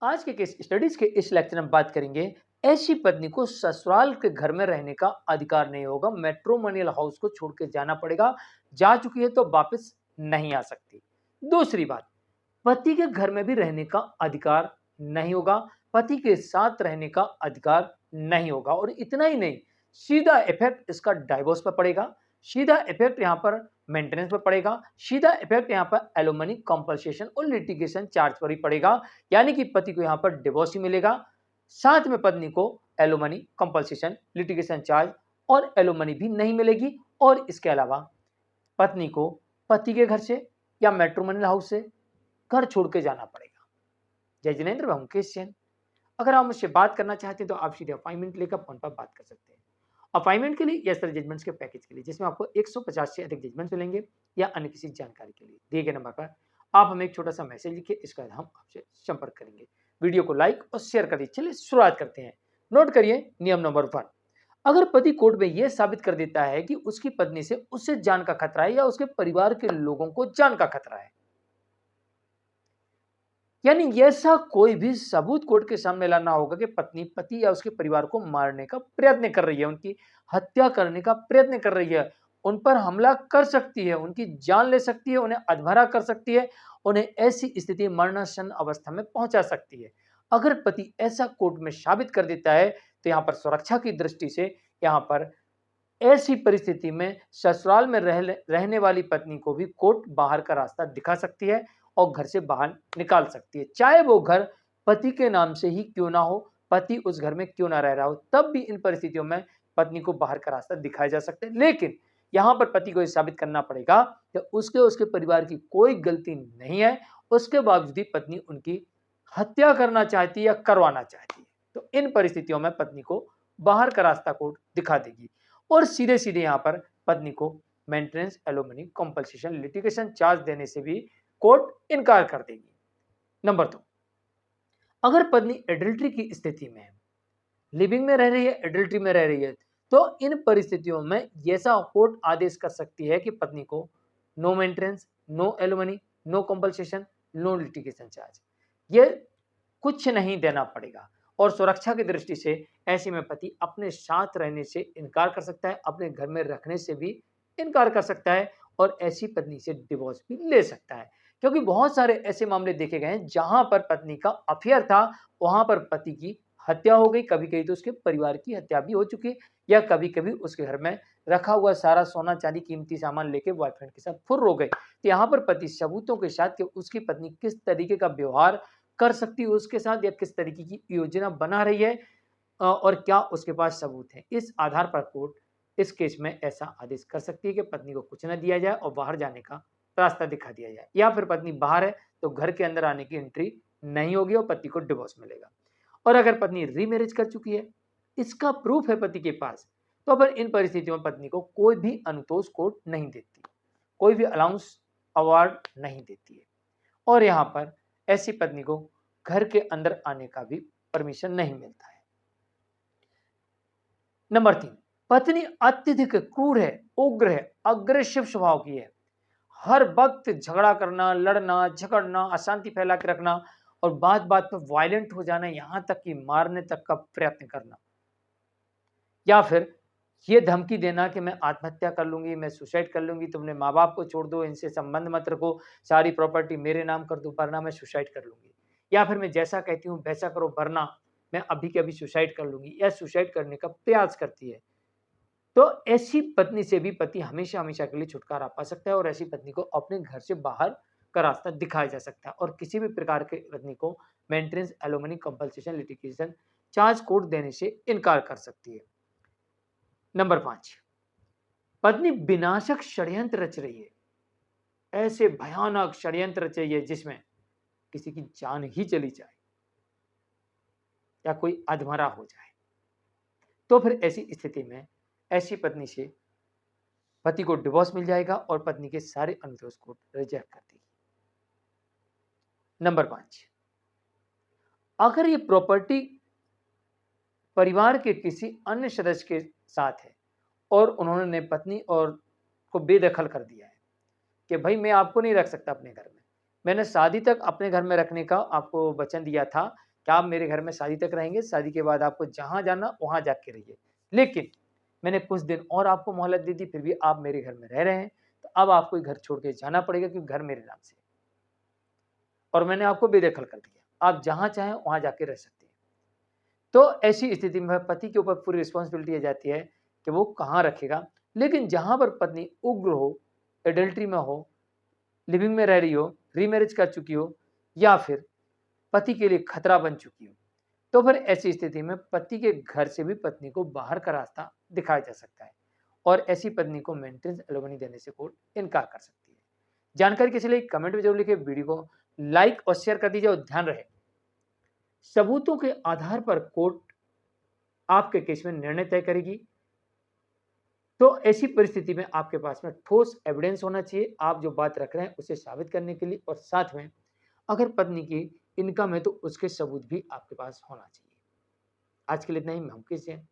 आज के case studies के इस लेक्चर में बात करेंगे, ऐसी पत्नी को ससुराल के घर में रहने का अधिकार नहीं होगा, मैट्रिमोनियल हाउस को छोड़ के जाना पड़ेगा। जा चुकी है तो वापस नहीं आ सकती। दूसरी बात, पति के घर में भी रहने का अधिकार नहीं होगा, पति के साथ रहने का अधिकार नहीं होगा। और इतना ही नहीं, सीधा इफेक्ट इसका डाइवोर्स पर पड़ेगा, सीधा इफेक्ट यहां पर मेंटेनेंस पर पड़ेगा, सीधा इफेक्ट यहां पर एलुमनी कंपनसेशन और लिटिगेशन चार्ज पर ही पड़ेगा। यानी कि पति को यहां पर डिवोर्स ही मिलेगा, साथ में पत्नी को एलुमनी कंपनसेशन, लिटिगेशन चार्ज और एलुमनी भी नहीं मिलेगी। और इसके अलावा पत्नी को पति के घर से या मैट्रिमोनियल हाउस से घर छोड़ के जाना पड़ेगा। जय जिनेंद्र, मैं हूं मुकेश जैन। अगर आप मुझसे बात करना चाहते हैं तो आप सीधे अपॉइंटमेंट लेकर फोन पर बात कर सकते हैं। अपॉइंटमेंट के लिए या सर जजमेंट्स के पैकेज के लिए, जिसमें आपको 150 से अधिक जजमेंट्स मिलेंगे, या अन्य किसी जानकारी के लिए दिए गए नंबर पर आप हमें एक छोटा सा मैसेज लिखिए, इसके बाद हम आपसे संपर्क करेंगे। वीडियो को लाइक और शेयर कर दीजिए। चलिए शुरुआत करते हैं। नोट करिए नियम नंबर 1। अगर पति कोर्ट में यह साबित कर देता है कि उसकी पत्नी से उससे जान का खतरा है या उसके परिवार के लोगों को जान का खतरा है, यानी ऐसा कोई भी सबूत कोर्ट के सामने लाना होगा कि पत्नी पति या उसके परिवार को मारने का प्रयत्न कर रही है, उनकी हत्या करने का प्रयत्न कर रही है, उन पर हमला कर सकती है, उनकी जान ले सकती है, उन्हें अधमरा कर सकती है, उन्हें ऐसी स्थिति मरणासन अवस्था में पहुंचा सकती है। अगर पति ऐसा कोर्ट में साबित कर देता है तो यहां पर सुरक्षा की दृष्टि से यहां पर ऐसी परिस्थिति में ससुराल में रहने वाली पत्नी को भी कोर्ट बाहर का रास्ता दिखा सकती है और घर से बाहर निकाल सकती है, चाहे वो घर पति के नाम से ही क्यों ना हो, पति उस घर में क्यों ना रह रहा हो, तब भी इन परिस्थितियों में पत्नी को बाहर का रास्ता दिखाया जा सकता है। लेकिन यहां पर पति को यह साबित करना पड़ेगा कि उसके परिवार की कोई गलती नहीं है, उसके बावजूद भी पत्नी उनकी हत्या करना चाहती है या करवाना चाहती है। तो इन परिस्थितियों में पत्नी को बाहर का रास्ता कोर्ट दिखा देगी और सीधे सीधे यहां पर पत्नी को maintenance, alumni compensation, litigation charge देने से भी कोर्ट इनकार कर देगी। नंबर 2, अगर पत्नी एडल्ट्री की स्थिति में है, लिविंग में रह रही है, एडल्ट्री में रह रही है, तो इन परिस्थितियों में ऐसा कोर्ट आदेश कर सकती है कि पत्नी को no maintenance, no alimony, no compensation, no litigation charge, ये कुछ नहीं देना पड़ेगा। और सुरक्षा की दृष्टि से ऐसे में पति अपने साथ रहने से इनकार कर सकता है, अपने घर में रखने से भी इनकार कर सकता है और ऐसी पत्नी से डिवोर्स भी ले सकता है। क्योंकि बहुत सारे ऐसे मामले देखे गए हैं जहां पर पत्नी का अफेयर था, वहां पर पति की हत्या हो गई, कभी कभी तो उसके परिवार की हत्या भी हो चुकी, या कभी कभी उसके घर में रखा हुआ सारा सोना चांदी कीमती सामान लेके बॉयफ्रेंड के साथ फुर्र हो गए। तो यहाँ पर पति सबूतों के साथ कि उसकी पत्नी किस तरीके का व्यवहार कर सकती है उसके साथ या किस तरीके की योजना बना रही है और क्या उसके पास सबूत है, इस आधार पर कोर्ट इस केस में ऐसा आदेश कर सकती है कि पत्नी को कुछ न दिया जाए और बाहर जाने का रास्ता दिखा दिया जाए। या फिर पत्नी बाहर है तो घर के अंदर आने की एंट्री नहीं होगी और पति को डिवोर्स मिलेगा। और अगर पत्नी रीमैरिज कर चुकी है, इसका प्रूफ है पति के पास, तो फिर इन परिस्थितियों में पत्नी को कोई भी अनुतोष कोर्ट नहीं देती, कोई भी अलाउंस अवार्ड नहीं देती है। और यहाँ पर ऐसी पत्नी को घर के अंदर आने का भी परमिशन नहीं मिलता है। नंबर 3, पत्नी अत्यधिक क्रूर है, उग्र है, अग्रेसिव स्वभाव की है, हर वक्त झगड़ा करना, लड़ना, झगड़ना, अशांति फैला के रखना और बात बात पर वायलेंट हो जाना, यहां तक कि मारने तक का प्रयत्न करना, या फिर ये धमकी देना कि मैं आत्महत्या कर लूंगी, मैं सुसाइड कर लूंगी, तुमने माँ बाप को छोड़ दो, इनसे संबंध मत रखो, सारी प्रॉपर्टी मेरे नाम कर दो वरना मैं सुसाइड कर लूंगी, या फिर मैं जैसा कहती हूँ वैसा करो वरना मैं अभी के अभी सुसाइड कर लूंगी, या सुसाइड करने का प्रयास करती है। तो ऐसी पत्नी से भी पति हमेशा हमेशा के लिए छुटकारा पा सकता है और ऐसी पत्नी को अपने घर से बाहर का रास्ता दिखाया जा सकता है और किसी भी प्रकार के पत्नी को maintenance, alumni compensation, litigation charge court देने से इनकार कर सकती है। नंबर 5, पत्नी विनाशक षड्यंत्र रच रही है, ऐसे भयानक षड्यंत्र रच रही है जिसमें किसी की जान ही चली जाए या कोई अधमरा हो जाए, तो फिर ऐसी स्थिति में ऐसी पत्नी से पति को डिवोर्स मिल जाएगा और पत्नी के सारे अनुरोध को रिजेक्ट कर देगी। नंबर 5, अगर ये प्रॉपर्टी परिवार के किसी अन्य सदस्य के साथ है और उन्होंने पत्नी और को बेदखल कर दिया है कि भाई मैं आपको नहीं रख सकता अपने घर में, मैंने शादी तक अपने घर में रखने का आपको वचन दिया था, कि आप मेरे घर में शादी तक रहेंगे, शादी के बाद आपको जहाँ जाना वहाँ जाके रहिए। लेकिन मैंने कुछ दिन और आपको मोहलत दे दी, फिर भी आप मेरे घर में रह रहे हैं, तो अब आपको घर छोड़ के जाना पड़ेगा क्योंकि घर मेरे नाम से है और मैंने आपको बेदखल कर दिया। आप जहाँ चाहें वहाँ जाके रह सकते हैं। तो ऐसी स्थिति में पति के ऊपर पूरी रिस्पॉन्सिबिलिटी आ जाती है कि वो कहाँ रखेगा। लेकिन जहाँ पर पत्नी उग्र हो, एडल्ट्री में हो, लिविंग में रह रही हो, रीमैरिज कर चुकी हो या फिर पति के लिए खतरा बन चुकी हो, तो फिर ऐसी स्थिति में पति के घर से भी पत्नी को बाहर का रास्ता दिखाया जा सकता है और ऐसी पत्नी को मेंटेनेंस एलिमनी देने से कोर्ट इनकार कर सकती है। जानकारी के लिए कमेंट में जरूर लिखिए, वीडियो को लाइक और शेयर कर दीजिए और ध्यान रहे सबूतों के आधार पर कोर्ट आपके केस में निर्णय तय करेगी। तो ऐसी परिस्थिति में आपके पास में ठोस एविडेंस होना चाहिए, आप जो बात रख रहे हैं उसे साबित करने के लिए, और साथ में अगर पत्नी की इनकम है तो उसके सबूत भी आपके पास होना चाहिए। आज के लिए इतना ही, हम किस हैं।